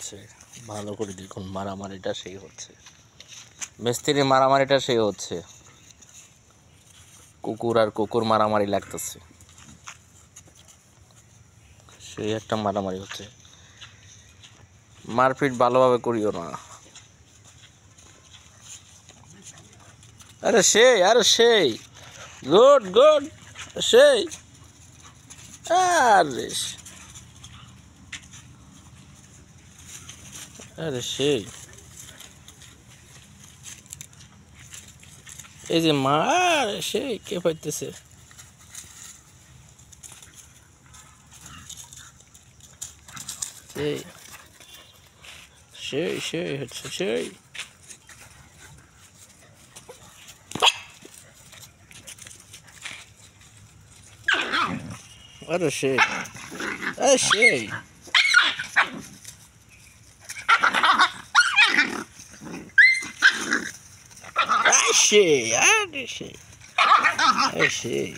হচ্ছে, ভালো করে দেখুন। মারামারিটা সেই হচ্ছে, মিস্ত্রি মারামারিটা সেই হচ্ছে, কুকুর আর কুকুর মারামারি লাগতেছে, সেই একটা মারামারি হচ্ছে। মারপিট ভালোভাবে করিও না। আরে সেই গুড গুড, সেই আরে আরে সেই, এই যে মা, আরে সেই কে পাইতেছে, সেই সেই সেই হচ্ছে সেই। আরে সেই, আরে সেই, আরে সেই, আরে সেই, আরে সেই।